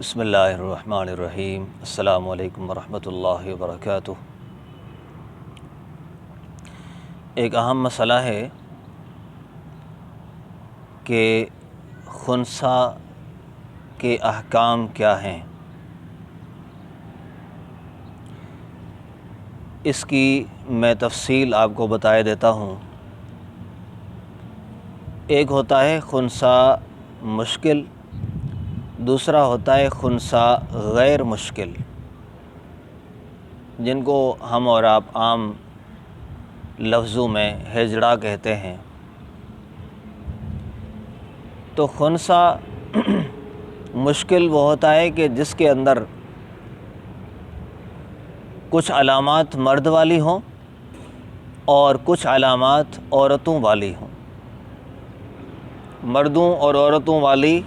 بسم اللہ الرحمن الرحیم۔ السلام علیکم ورحمۃ اللہ وبرکاتہ۔ ایک اہم مسئلہ ہے کہ خنثی کے احکام کیا ہیں۔ اس کی میں تفصیل آپ کو بتائے دیتا ہوں۔ ایک ہوتا ہے خنثی مشکل، دوسرا ہوتا ہے خنثی غیر مشکل، جن کو ہم اور آپ عام لفظوں میں ہجڑا کہتے ہیں۔ تو خنثی مشکل وہ ہوتا ہے کہ جس کے اندر کچھ علامات مرد والی ہوں اور کچھ علامات عورتوں والی ہوں۔ مردوں اور عورتوں والی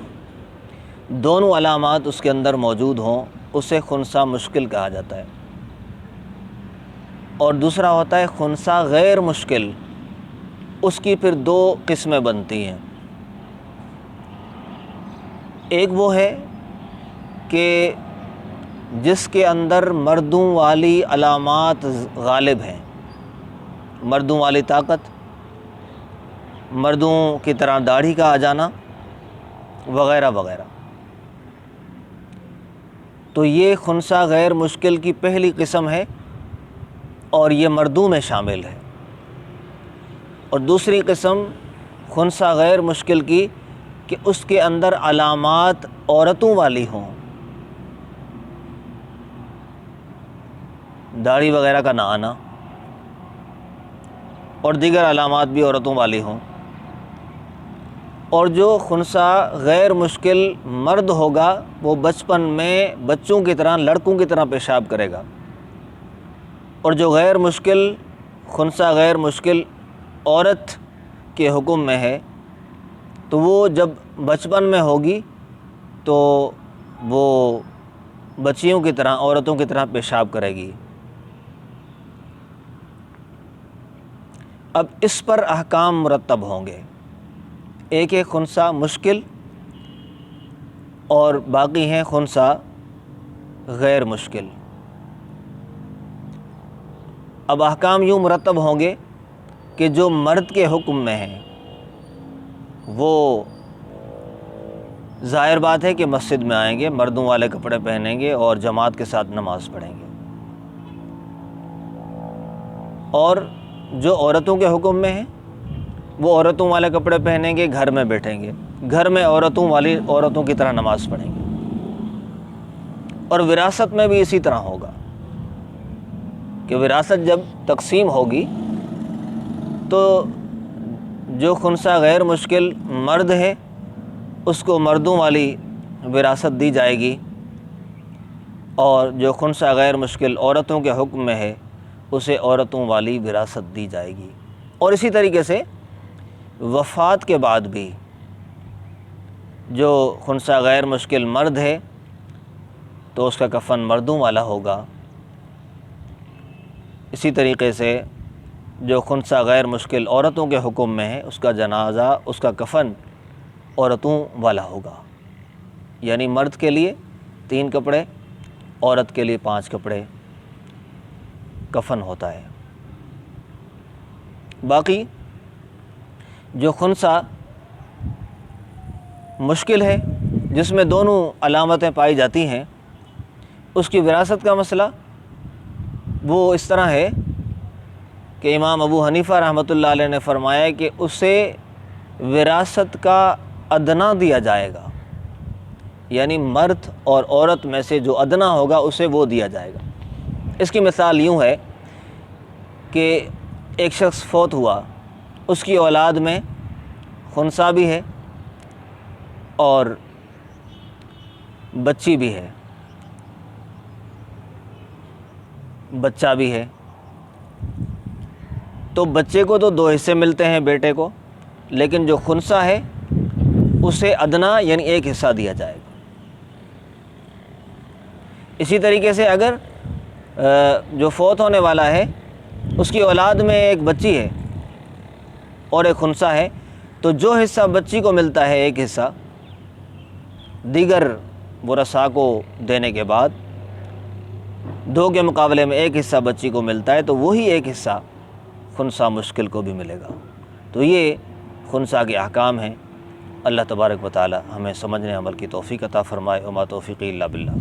دونوں علامات اس کے اندر موجود ہوں، اسے خنثی مشکل کہا جاتا ہے۔ اور دوسرا ہوتا ہے خنثی غیر مشکل، اس کی پھر دو قسمیں بنتی ہیں۔ ایک وہ ہے کہ جس کے اندر مردوں والی علامات غالب ہیں، مردوں والی طاقت، مردوں کی طرح داڑھی کا آ جانا وغیرہ وغیرہ۔ تو یہ خنثی غیر مشکل کی پہلی قسم ہے اور یہ مردوں میں شامل ہے۔ اور دوسری قسم خنثی غیر مشکل کی کہ اس کے اندر علامات عورتوں والی ہوں، داڑھی وغیرہ کا نہ آنا اور دیگر علامات بھی عورتوں والی ہوں۔ اور جو خنثی غیر مشکل مرد ہوگا وہ بچپن میں بچوں کی طرح، لڑکوں کی طرح پیشاب کرے گا، اور جو غیر مشکل خنثی غیر مشکل عورت کے حکم میں ہے تو وہ جب بچپن میں ہوگی تو وہ بچیوں کی طرح، عورتوں کی طرح پیشاب کرے گی۔ اب اس پر احکام مرتب ہوں گے، ایک ہے خنثی مشکل اور باقی ہیں خنثی غیر مشکل۔ اب احکام یوں مرتب ہوں گے کہ جو مرد کے حکم میں ہیں وہ ظاہر بات ہے کہ مسجد میں آئیں گے، مردوں والے کپڑے پہنیں گے اور جماعت کے ساتھ نماز پڑھیں گے۔ اور جو عورتوں کے حکم میں ہیں وہ عورتوں والے کپڑے پہنیں گے، گھر میں بیٹھیں گے، گھر میں عورتوں کی طرح نماز پڑھیں گے۔ اور وراثت میں بھی اسی طرح ہوگا کہ وراثت جب تقسیم ہوگی تو جو خنثی غیر مشکل مرد ہے اس کو مردوں والی وراثت دی جائے گی، اور جو خنثی غیر مشکل عورتوں کے حکم میں ہے اسے عورتوں والی وراثت دی جائے گی۔ اور اسی طریقے سے وفات کے بعد بھی جو خنثی غیر مشکل مرد ہے تو اس کا کفن مردوں والا ہوگا۔ اسی طریقے سے جو خنثی غیر مشکل عورتوں کے حکم میں ہے اس کا جنازہ، اس کا کفن عورتوں والا ہوگا۔ یعنی مرد کے لیے 3 کپڑے، عورت کے لیے 5 کپڑے کفن ہوتا ہے۔ باقی جو خنثی مشکل ہے جس میں دونوں علامتیں پائی جاتی ہیں، اس کی وراثت کا مسئلہ وہ اس طرح ہے کہ امام ابو حنیفہ رحمۃ اللہ علیہ نے فرمایا کہ اسے وراثت کا ادنا دیا جائے گا، یعنی مرد اور عورت میں سے جو ادنا ہوگا اسے وہ دیا جائے گا۔ اس کی مثال یوں ہے کہ ایک شخص فوت ہوا، اس کی اولاد میں خنثی بھی ہے اور بچی بھی ہے، بچہ بھی ہے۔ تو بچے کو تو 2 حصے ملتے ہیں بیٹے کو، لیکن جو خنثی ہے اسے ادنا یعنی 1 حصہ دیا جائے گا۔ اسی طریقے سے اگر جو فوت ہونے والا ہے اس کی اولاد میں ایک بچی ہے اور ایک خنثی ہے، تو جو حصہ بچی کو ملتا ہے 1 حصہ، دیگر ورثاء کو دینے کے بعد 2 کے مقابلے میں 1 حصہ بچی کو ملتا ہے تو وہی 1 حصہ خنثی مشکل کو بھی ملے گا۔ تو یہ خنثی کے احکام ہیں۔ اللہ تبارک و تعالی ہمیں سمجھنے عمل کی توفیق عطا فرمائے۔ وما توفیقی الا باللہ۔